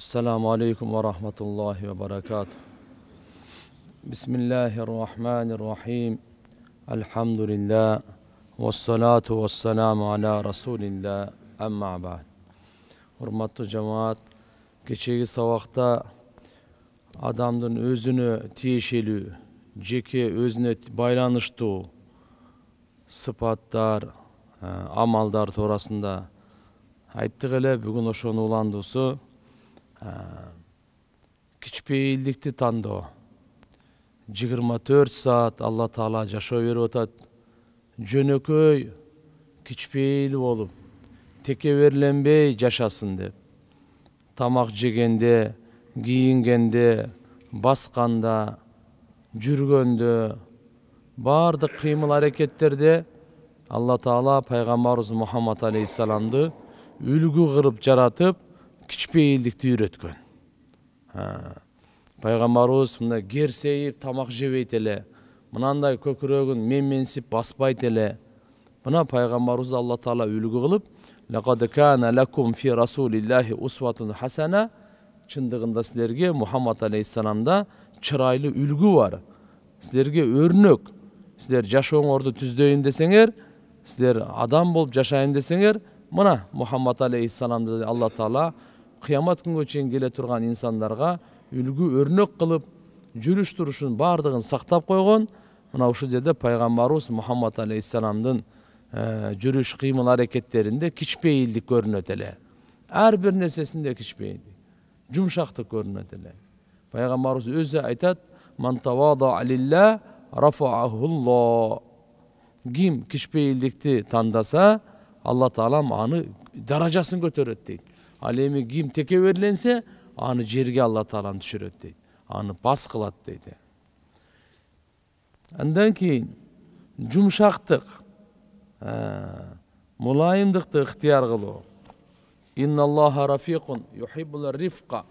Assalamu alaikum wa rahmatullahi wa barakatuh. Bismillahirrahmanirrahim. Elhamdülillah. Vessalatu vesselamu ala Rasulillah. Amma ba'd. Hurmatlı cemaat, keçegi sabakta adamdın özünü tiyişeli, jeke özüne baylanıştı sıfatlar, amalдар torasında айтtık ele, bugün oşonu ulandısı кичпейилдикти тандоо. 24 saat Allah Taala жашоо берип атат. Жөнөкөй кичпейил болуп, текеберленбей жашасын деп. Тамак жегенде, кийингенде, басканда, жүргөндө, бардык кыймыл аракеттерде Allah Taala Пайгамбарыбыз Мухаммад алейхиссаламды үлгү кырып жаратып, кичпейилдикти үйрөткөн. Пайгамбарыбыз мына керсейип тамак жебейт эле, мынандай көкүрөгүн менменсип баспайт эле. Мына пайгамбарыбыз Allah Taala үлгү кылып, "Лакад кана лакум фи расулиллахи усватун хасана", чындыгында силерге Мухаммад алейхиссаламда чырайлы үлгү бар. Силерге өрнөк. Силер жашооңорду түздөйүн десеңер, силер адам болуп жашайын десеңер, мына Мухаммад алейхиссаламды Allah Taala кыямат күнгө чейин келе турган инсандарга үлгү өрнөк кылып, жүрүш турушун бардыгын сактап койгон. Мына ушул жерде пайгамбарыбыз Мухаммад алейхиссаламдын жүрүш кыймыл аракеттеринде кичпейилдик көрүнөт эле. Ар бир нерсесинде кичпейилдик, жумшактык көрүнөт эле. Пайгамбарыбыз өзү айтат: "Ман тавада лилла рафаахуллах". Ким кичпейилдикти тандаса, Allah Taala аны даражасын көтөрөт дейт. Ал эми ким текеберленсе, аны жерге Allah Taala түшүрөт дейт. Аны бас кылат дейт. Андан кийин жумшактык, мулайымдыкты ыктыяр кылуу. Инналлаха рафиқун юхиббул рифқа.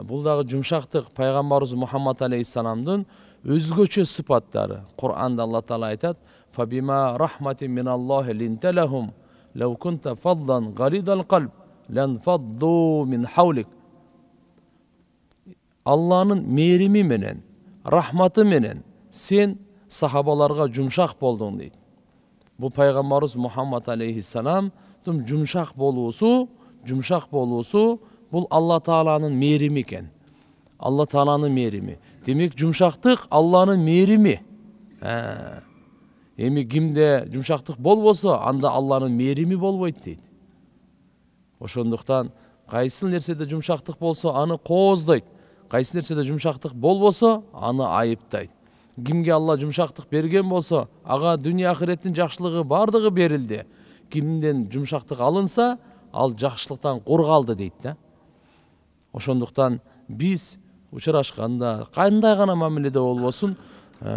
Бул дагы жумшактык пайгамбарыбыз Мухаммад алейхиссаламдын өзгөчө сыпаттары. Кур'анда Allah Taala айтат: "Фабима рахматин миналлахи линталахум, лау кунта фаддан галидал калб, лан фадду мин хавлик". Allah'ın mehrimi menen, rahmatı menen sen sahabalarga jumşak boldun deydi. Bu Peygamberimiz Muhammed aleyhisselam jumşak bolusu bu Allah Taala'nın mehrimi iken. Allah Taala'nın mehrimi. Demek jumşaktık Allah'ın mehrimi. Emi kimde jumşaktık bolboso, anda Allah'ın mehrimi bolboyt deydi. Ошондуктан кайсы нерседе жумшактык болсо аны кооздойт. Кайсы нерседе жумшактык болбосо аны айыптайт. Кимге Алла жумшактык берген болсо, ага дүние ахиреттин жакшылыгы бардыгы берилди. Кимден жумшактык алынса, ал жакшылыктан кургалды дейт да. Ошондуктан биз учурашканда кандай гана мамиледе болбосун,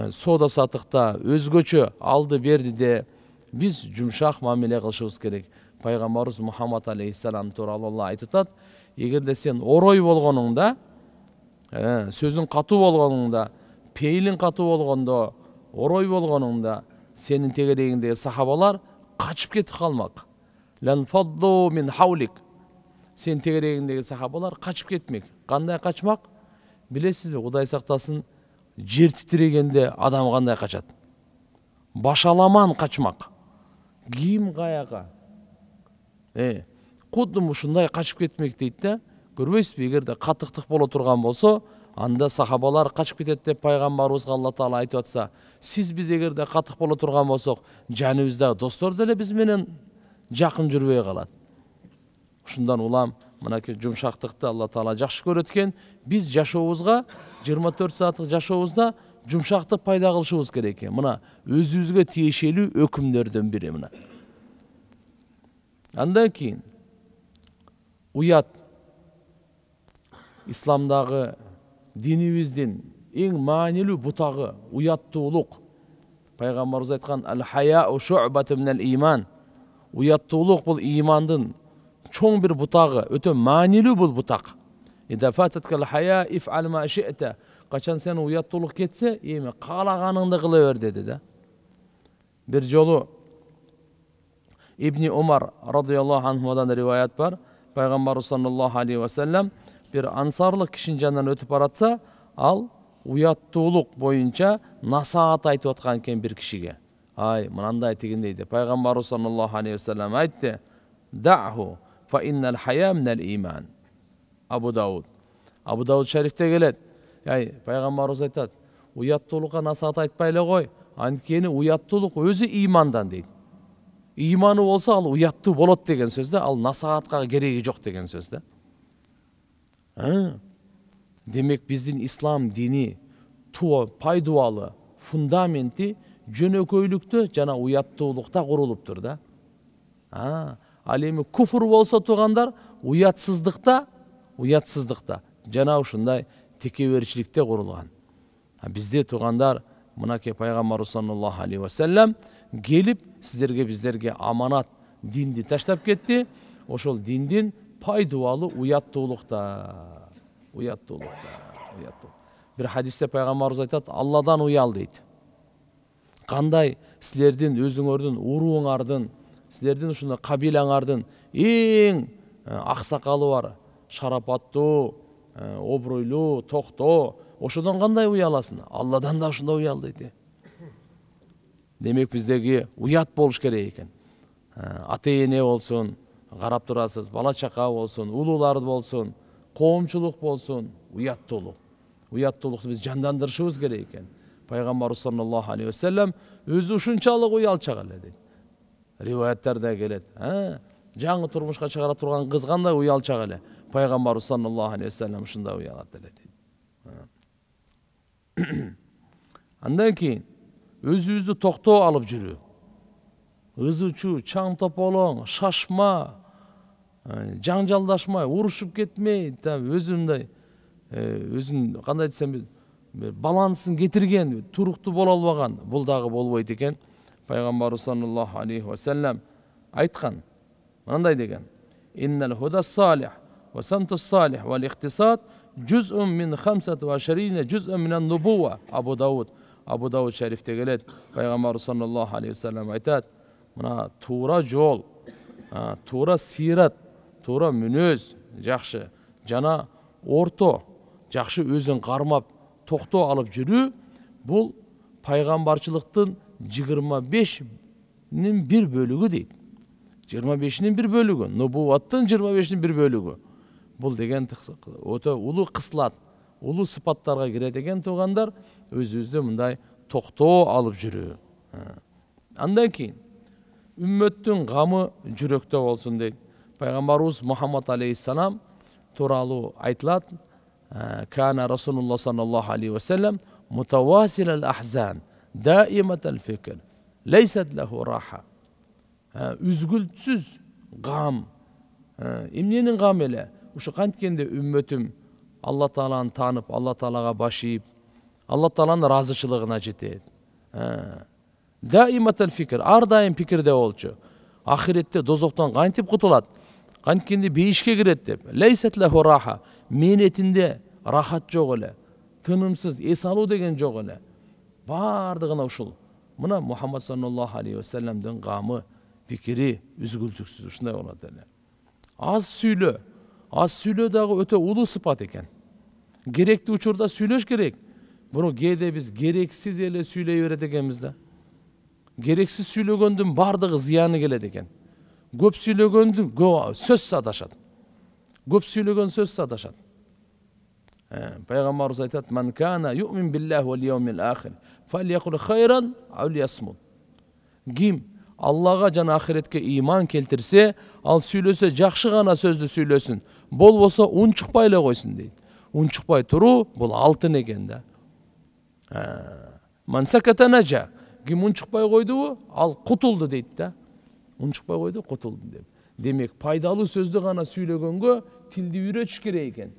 соода сатыкта өзгөчө алды бердиде биз жумшак мамиле кылышыбыз керек. Пайгамбарыбыз Мухаммад алейхиссалам тууралуу Алла айтып атат: "Эгерде сен орой болгонуңда, сөзүң катуу болгонуңда, пейилиң катуу болгондо, орой болгонуңда, сенин тегерегиңдеги сахабалар качып кетип калмак. Лан фадду мин хавлик". Сен тегерегиңдеги сахабалар качып кетмек. Кандай качмак? Билесизби, Кудай сактасын, жер титирегенде адам кандай качат? Башаламан качмак. Ким каяка? Кудум ушундай качып кетмек дейт да. Көрбөйсүзбү, эгерде катыктык боло турган болсо, анда сахабалар качып кетет деп пайгамбарыбызга Allah Taala айтып атса, сиз биз эгерде катык боло турган болсок, жаныбыздагы достор деле биз менен жакын жүрбөй калат. Ушундан улам, мынакей жумшактыкты Allah Taala жакшы көрөт экен. Биз жашообузга 24 сааттык жашообузда жумшактык пайда кылышыбыз керек экен. Мына өзүбүзгө тиешелүү өкүмдөрдөн бири мына. Андан кийин уят. İslamdагы динибиздин эң маанилүү бутагы уяттуулук. Пайгамбарыбыз айткан: "Ал-хаяу шу'батун минал иман". Уяттуулук бул имандын чоң бир бутагы, өтө маанилүү бул бутак. "Ида фататкал хая иф'ал ма ши'та". Качан сен уяттуулук кетсе, эми каалаганыңды кыла бер деди да. Бир жолу İbni Umar radıyallahu anhu'dan rivayet var. Peygamber sallallahu aleyhi ve sellem bir ансарлык кишинин жанынан өтүп баратса, ал уяттуулук боюнча насаат айтып аткан экен бир кишиге. Ай, мынандай тигиндей деп пайгамбарыбыз саллаллаху алейхи вассалам айтты: "Дa'ху фа иннал хая минал иман." Абу Дауд шарифте келет. Ай, пайгамбарыбыз айтат: "Уяттуулукка насаат айтпай эле кой. Анткени уяттуулук өзү имандан" дейт. Иманы болсо ал уяттуу болот деген сөз да, ал насаатка кереги жок деген сөз да. Демек биздин ислам дини пайдубалы фундаменти жөнөкөйлүктө жана уяттуулукта курулуптур да. Ал эми куфур болсо тугандар уятсыздыкта жана ушундай текеберчиликте курулган. Бизде тугандар мынакей пайгамбарыбыз саллаллаху алейхи вассалам келип биздерге аманат динди таштап кетти. Ошол диндин пайдубалы уяттуулукта. Бир хадисте пайгамбарыбыз айтат: "Алладан уял" дейт. Кандай силердин өзүңөрдүн урууңардын, силердин ушундай кабилаңардын эң аксакалы бар, шарапаттуу, обройлуу, токтоо, ошодон кандай уяласың? Алладан да ошондой уял дейт. Демек биздеги уят болуш керек экен. Ата-эне болсун, карап турасыз, бала чака болсун, улуулар болсун, коомчулук болсун, уяттуулукту биз жандандырышыбыз керек экен. Пайгамбарыбыз саллаллаху алейхи вассалам өзү ушунчалык уялчак эле дейт. Риваяттарда келет. Жаңы турмушка чыгара турган кыз кандай уялчак эле. Пайгамбарыбыз саллаллаху алейхи вассалам ушундай уялат эле дейт. Андан кийин өзүбүздү токтоо алып жүрүү. Ызычуу, чаң тополоң, шашма, жаңжалдашмай, урушуп кетмей, өзүндөй кандай десем, балансын кетирген, туруктуу боло албаган, бул дагы болбойт экен. Пайгамбарыбыз саллаллаху алейхи вассалам айткан, мындай деген: "Иннал худас салих ва самтус салих вал ихтисад жуз'ун мин 25 жуз'ун минан нубува." Абу Дауд шарифте келет. Пайгамбарыбыз саллаллаху алейхи вассалам айтат: "Мына туура жол, туура сыйрат, туура мүнөз жакшы, жана орто жакшы өзүн кармап токтоо алып жүрүү, бул пайгамбарчылыктын 25-нин бир бөлүгү" дейт. 25-нин бир бөлүгү, нубуваттын 25-нин бир бөлүгү. Бул деген өтө улуу кыслат, улуу сыпаттарга кирет экен тугандар, өзүбүздө мындай токтоо алып жүрүү. Андан кийин үммөттүн гамы жүрөктө болсун дейт. Пайгамбарыбыз Мухаммад алейхиссалам тууралуу айтылат: "Кана Расулуллах саллаллаху алейхи вассалам мутавасил ал-ахзан, даимат ал-фикр, лейсат лаху раха." Үзгүлтсүз гам. Эмненин гамы эле? Ушу канткенде үммөтүм Алла Тааланы таанып, Алла Таалага баш ийип, Алла Тааланын ыраазычылыгына жетет. Даимат ал-фикр, ар дайым пикирде болчу. Ахиретте дозоктон кантип кутулат? Канткенде бейишке кирет деп. Лейсат лаху раха. Менетинде рахат жок эле. Тынымсыз эс алуу деген жок эле. Бардыгына ушул. Мына Мухаммад саллаллаху алейхи вассаламдын гамы, пикири үзгүлтүксүз ушундай болот эле. Аз сүйлөө дагы өтө улуу сыпат экен. Керектүү учурда сүйлөш керек. Бирок кээде биз керексиз эле сүйлөй берет экенбиз да. Керексиз сүйлөгөндүн бардыгы зыяны келет экен. Көп сүйлөгөндүн сөз садашат. Көп сүйлөгөн сөз садашат. Пайгамбарыбыз айтат: "Ман кана ю'мин биллахи вал яумил ахир, фалякул хайран ау лиясмут." Ким Аллага жана ахиретке иман келтирсе, ал сүйлөсө жакшы гана сөздү сүйлөсүн, болбосо унчукпай эле койсун дейт. Унчукпай туруу бул алтын экен да. Ман саката нажа. Ким унчукпай койдубу, ал кутулду дейт да. Унчукпай койду, кутулду деп. Демек, пайдалуу сөздү гана сүйлөгөнгө тилди үйрөтүш керек экен.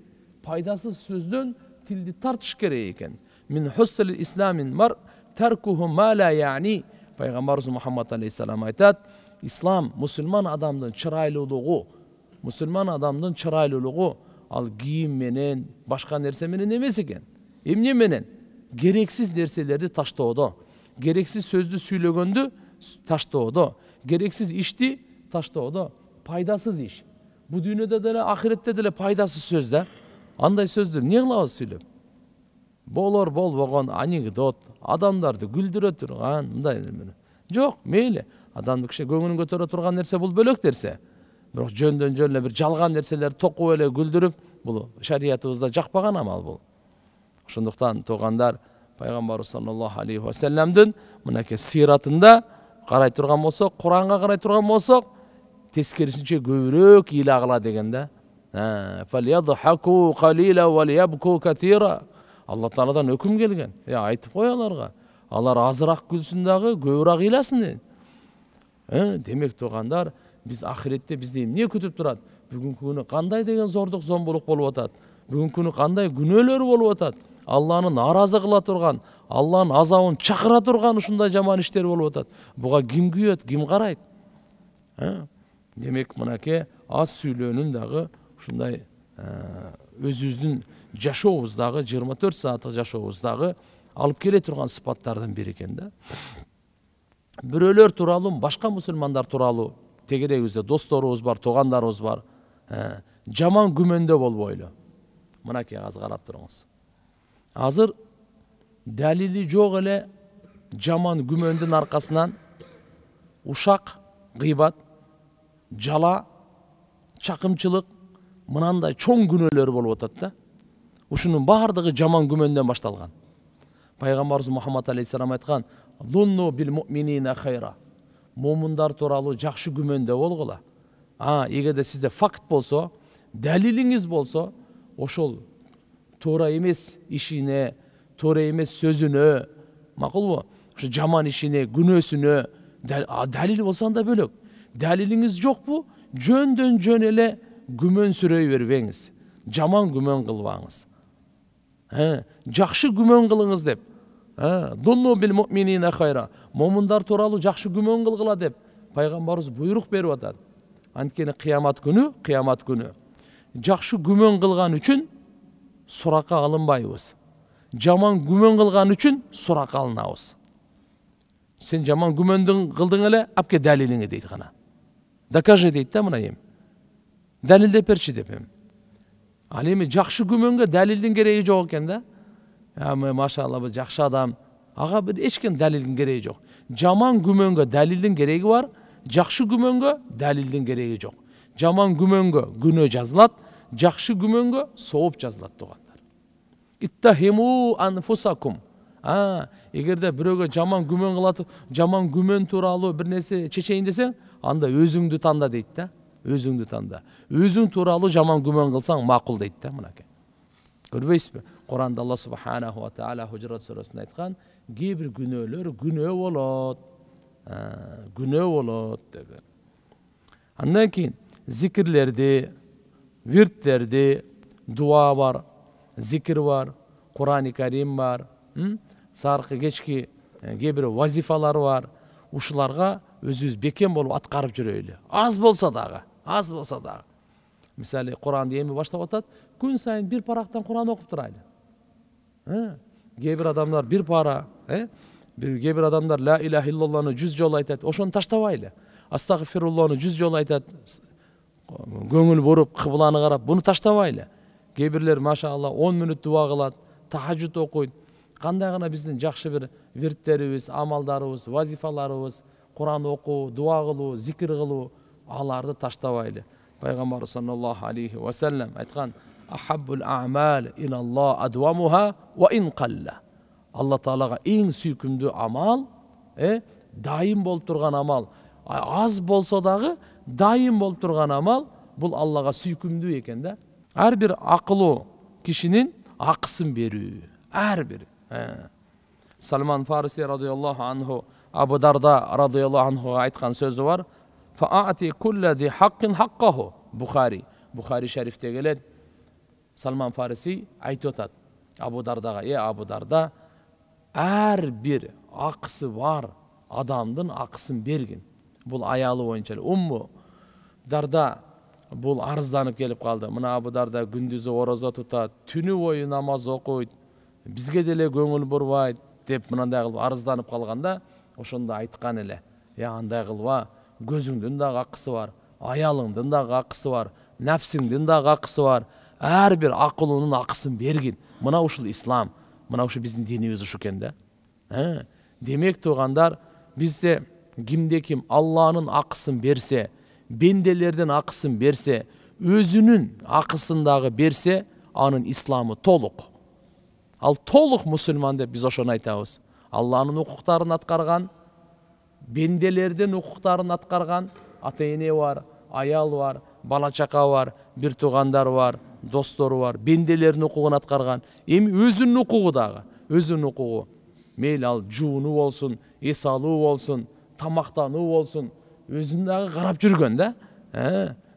Пайдасыз сөздөн тилди тартыш керек экен. Мин хусл исламин мар таркуху ма ла яни. Пайгамбарыбыз Мухаммад алейхиссалам айтат: "Ислам мусулман адамдын чырайлуулугу, ал кийим менен, башка нерсе менен эмес экен. Эмне менен? Керексиз нерселерди таштоодо, керексиз сөздү сүйлөгөндү таштоодо, керексиз ишти таштоодо, пайдасыз иш. Бу дүйнөдө деле, ахиретте деле пайдасыз сөз да. андай сөздү эмне кылабыз сүйлөп? Болбогон анекдот, адамдарды күлдүрө турган мындай жок, мейли. Адамды киши көңүлүн көтөрө турган нерсе бул бөлөк нерсе. Бирок жөндөн эле бир жалган нерселерди токуп эле күлдүрүп, бул шариятыбызда жакпаган амал бул. Ошондуктан туугандар, пайгамбарыбыз саллаллаху алейхи ва салламдын мынакей сыйратында карай турган болсок, Куранга карай турган болсок, тескерисинче көбүрөөк ыйла кыла деген да. Фалядхаку калила ва лябку катира. Алла Тааладан өкүм келген. Айтып кой аларга. Алар азыраак күлсүн дагы, көбүрөөк ыйласын дейт. Демек туугандар, биз ахиретте бизди эмне күтүп турат? Бүгүнкү күнү кандай деген зордук, зомбулук болуп атат? Бүгүнкү күнү кандай күнөөлөр болуп атат? Алланы наразы кыла турган, Алланын азабын чакыра турган ушундай жаман иштер болуп атат. Буга ким күйөт, ким карайт? Демек мынакей аз сүйлөөнүн дагы ушундай өзүбүздүн жашообуздагы 24 сааттык жашообуздагы алып келе турган сыпаттардын бири экен да. Бирөөлөр тууралуу, башка мусулмандар тууралуу тегерегибизде досторубуз бар, туугандарыбыз бар. Жаман күмөндө болбойлу. Мынакей азыр карап туруңуз. Азыр далили жок эле жаман күмөндүн аркасынан ушак, гыйбат, жала, чакымчылык, мынандай чоң күнөөлөр болуп атат да. Ушунун баардыгы жаман күмөндөн башталган. Пайгамбарыбыз Мухаммад алейхиссалам айткан: "Лунну бил муъминина хайра." Момундар тууралуу жакшы күмөндө болгула. Эгерде сизде факт болсо, далилиңиз болсо, ошол туура эмес ишине, туура эмес сөзүнө, макулбу? Ошо жаман ишине, күнөөсүнө далил болсо анда бөлөк. Далилиңиз жокпу? Жөндөн жөн эле күмөн сүрөй бербеңиз. Жаман күмөн кылбаңыз. Жакшы күмөн кылыңыз деп. Дунну бил муъминина хайра. Момундар тууралуу жакшы күмөн кылгыла деп пайгамбарыбыз буйрук берип атат. Анткени кыямат күнү жакшы күмөн кылган үчүн суракка алынбайбыз. Жаман күмөн кылган үчүн суракка алынабыз. Сен жаман күмөндүн кылдың эле, апке далилиңи дейт гана. Докажи дейт да мына эми. Далилдеп берчи деп эми. Ал эми жакшы күмөнгө далилдин кереги жок экен да. Машалла, бул жакшы адам. Ага бир эч ким далилдин кереги жок. Жаман күмөнгө далилдин кереги бар, жакшы күмөнгө далилдин кереги жок. Жаман күмөнгө күнөө жазылат, жакшы күмөнгө сооп жазылат туугандар. Иттахиму анфусакум. Эгерде бирөөгө жаман күмөн кылат, жаман күмөн тууралуу бир нерсе чечейин десең, анда өзүңдү танда дейт да. Өзүңдү танда. Өзүң тууралуу жаман күмөн кылсаң макул дейт да мынакей. Көрбөйсүзбү? Куранда Алла субханаху ва таала Хужурат сурасында айткан, кээ-бир күнөөлөр күнөө болот. Күнөө болот деген. Андан кийин зикирлерди, вирттерди, дуа бар, зикир бар, Курани Карим бар, саркы кечки кээ-бир вазифалар бар. Ушуларга өзүбүз бекем болуп аткарып жүрөйлү. Аз болсо дагы. Мисалы, Куранды эми баштап атат, күн сайын бир парактан Куран окуп турайлы. Кээ-бир адамдар бир пара, кээ-бир адамдар ла илаха иллаллахны 100 жолу айтат, ошону таштабайлы. Астагфируллахны 100 жолу айтат, көңүл буруп, кыбланы карап, буну таштабайлы. Кээ-бирлер машалла 10 мүнөт дуа кылат, тахажжуд окуйт. Кандай гана биздин жакшы бир вирттерибиз, амалдарыбыз, вазифаларыбыз, Куран окуу, дуа кылуу, зикир кылуу, аларды таштабайлы. Пайгамбар саллаллаху алейхи ва саллам айткан: "Ахаббул а'мал иналлах адвамуха ва ин қалла." Алла Таалага эң сүйкүмдүү амал, дайым болуп турган амал. Аз болсо дагы дайым болуп турган амал бул Аллага сүйкүмдүү экен да. Ар бир акылуу кишинин акысын берүү. Ар бир. Салман Фариси радıyallahu anhu, Абу Дарда радıyallahu anhu айткан сөзү бар. Фаати куллади хаққин хаққаху. Бухари шарифте келет. Салман Фариси айтып атат Абу Дардага: Абу Дарда, ар бир акысы бар адамдын акысын бергин. Бул аялы боюнча Умму Дарда бул арызданып келип калды. Мына Абу Дарда күндүзү орозо тутат, түнү бою намаз окуйт, бизге деле көңүл бурбайт деп мындай кылып арызданып калганда, ошондо айткан эле: андай кылба, көзүңдүн дагы акысы бар, аялыңдын дагы акысы бар, нафсиңдин дагы акысы бар. ар бир акылынын акысын бергин. Мына ушул ислам, мына ушу биздин динибиз ушу экен да. Демек туугандар, бизде кимде ким Алланын акысын берсе, бенделердин акысын берсе, өзүнүн акысын дагы берсе, анын исламы толук. Ал толук мусулман деп биз ошону айтабыз. Алланын укуктарын аткарган, бенделердин укуктарын аткарган, ата эне бар, аял бар, бала чака бар, бир туугандар бар, достору бар, бенделердин укугун аткарган. Эми өзүнүн укугу дагы, өзүнүн укугу. Мейли ал жууну болсун, эс алуу болсун, тамактануу болсун, өзүн дагы карап жүргөн да.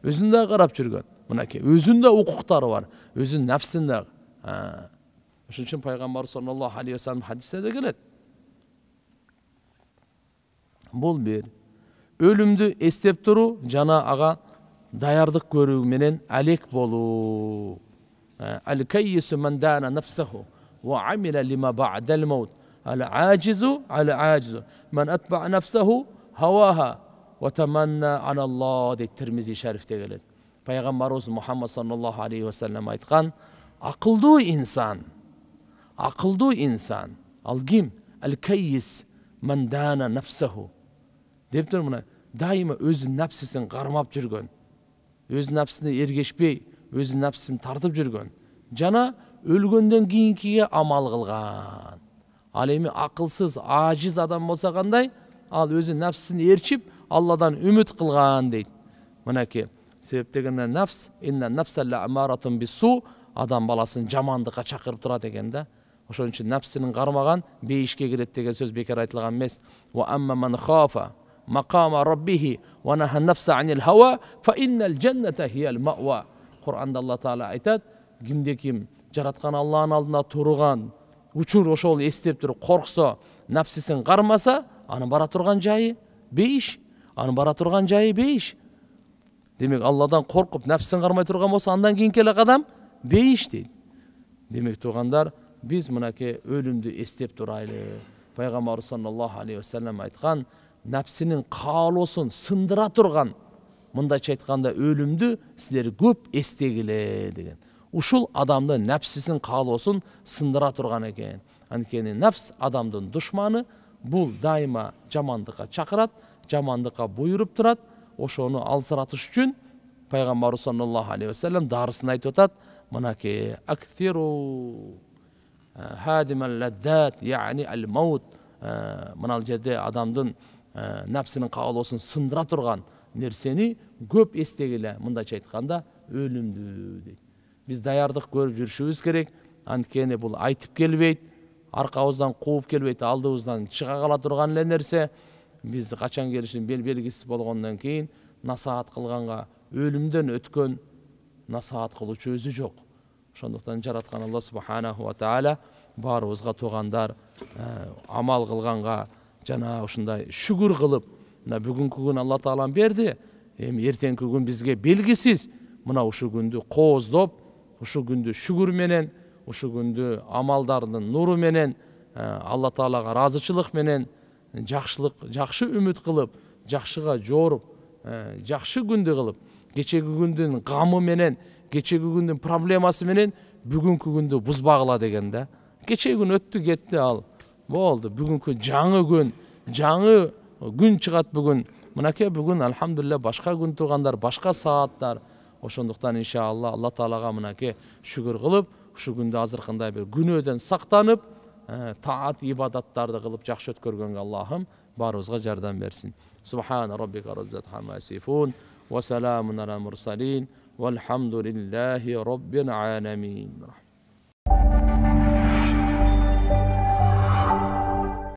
Өзүн дагы карап жүргөн. Мынакей, өзүнүн да укуктары бар, өзүнүн нафсин дагы. Ошон үчүн пайгамбар саллаллаху алейхи ва саллям хадисте да келет. Бул бир өлүмдү эстеп туруу жана ага даярдык көрүү менен алек болуу. Ал-каййису ман дана нафсаху ва амила лима ба'дал маут. Ал-ажизу ал-ажизу ман атба'a нафсаху хаваха ва таманна аналлах дейт Тирмизи шарифте келет. Пайгамбарыбыз Мухаммад саллаллаху алейхи ва саллям айткан, акылдуу инсан ал ким? Ал-каййис ман дана нафсаху. Деп тур мына дайыма өзүнүн нафсисин кармап жүргөн, өз нафсине эргешпей, өз нафсисин тартып жүргөн, жана өлгөндөн кийинкиге амал кылган. Ал эми акылсыз, ажиз адам болсо кандай? Ал өзү нафсисин ээрчип, Алладан үмүт кылган дейт. Мынакей, себеп дегенде нафс, инна нафса ла'маратун бис-су, адам баласын жамандыкка чакырып турат экен да. Ошон үчүн нафсинин кармаган бейишке кирет деген сөз бекер айтылган эмес. Ва амма ман хафа мақама раббихи ва наха нафса анил хава фа иннал джанната хиял маъва. Кур'анда Алла Таала айтат, кимде ким жараткан Алланын алдында турган, учур ошол эстеп туруп корксо, нафсисин кармаса, анын бара турган жайы бейиш. Анын бара турган жайы бейиш. Демек Алладан коркуп нафсин кармай турган болсо, андан кийинки эле кадам бейиш дейт. Демек туугандар, биз мынакей өлүмдү эстеп турайлы. Пайгамбар саллаллаху алейхи ва саллям айткан, нафсинин каалоосун сындыра турган, мындайча айтканда өлүмдү силер көп эстегиле деген. Ушул адамдын нафсисин каалоосун сындыра турган экен. Анткени нафс адамдын душманы, бул дайыма жамандыкка чакырат, жамандыкка буйруп турат. Ошону алсыратыш үчүн Пайгамбар саллаллаху алейхи ва саллям дарысын айтып атат. Мынакей актиру хадимал ладдат, яни ал-маут. Мынал жерде адамдын нафсинин каалоосун сындыра турган нерсени көп эстегиле, мындайча айтканда өлүмдү дейт. Биз даярдык көрүп жүрүшүбүз керек. Анткени бул айтып келбейт, аркабыздан кууп келбейт, алдыбыздан чыга кала турган эле нерсе. Биз качан келишин белгисиз болгондон кийин насаат кылганга өлүмдөн өткөн насаат кылуучу өзү жок. Ошондуктан жараткан Алла субханаху ва таала баарыбызга туугандар амал кылганга жана ушундай шүгүр кылып, мына бүгүнкү күн Алла Таалам берди, эми эртеңки күн бизге белгисиз. Мына ушу күндү кооздоп, ушу күндү шүгүр менен, ушу күндү амалдардын нуру менен, Алла Таалага ыраазычылык менен, жакшы үмүт кылып, жакшыга жооруп, жакшы күндү кылып, кечеги күндүн гамы менен, кечеги күндүн проблемасы менен бүгүнкү күндү бузбагыла деген да. Кечеги күн өттү кетти, ал болду. Бүгүнкү жаңы күн чыгат бүгүн. Мынакей бүгүн алхамдулилля башка күн туугандар, башка сааттар. Ошондуктан иншалла Алла Таалага мынакей шүгүр кылып, ушу күндү азыркындай бир күнөөдөн сактанып, таат ибадаттарды кылып жакшы өткөргөнгө Аллахым баарыбызга жардам берсин. Субхана раббика rabbil hamma yasifun wa salamun alal mursalin walhamdulillahi rabbil alamin.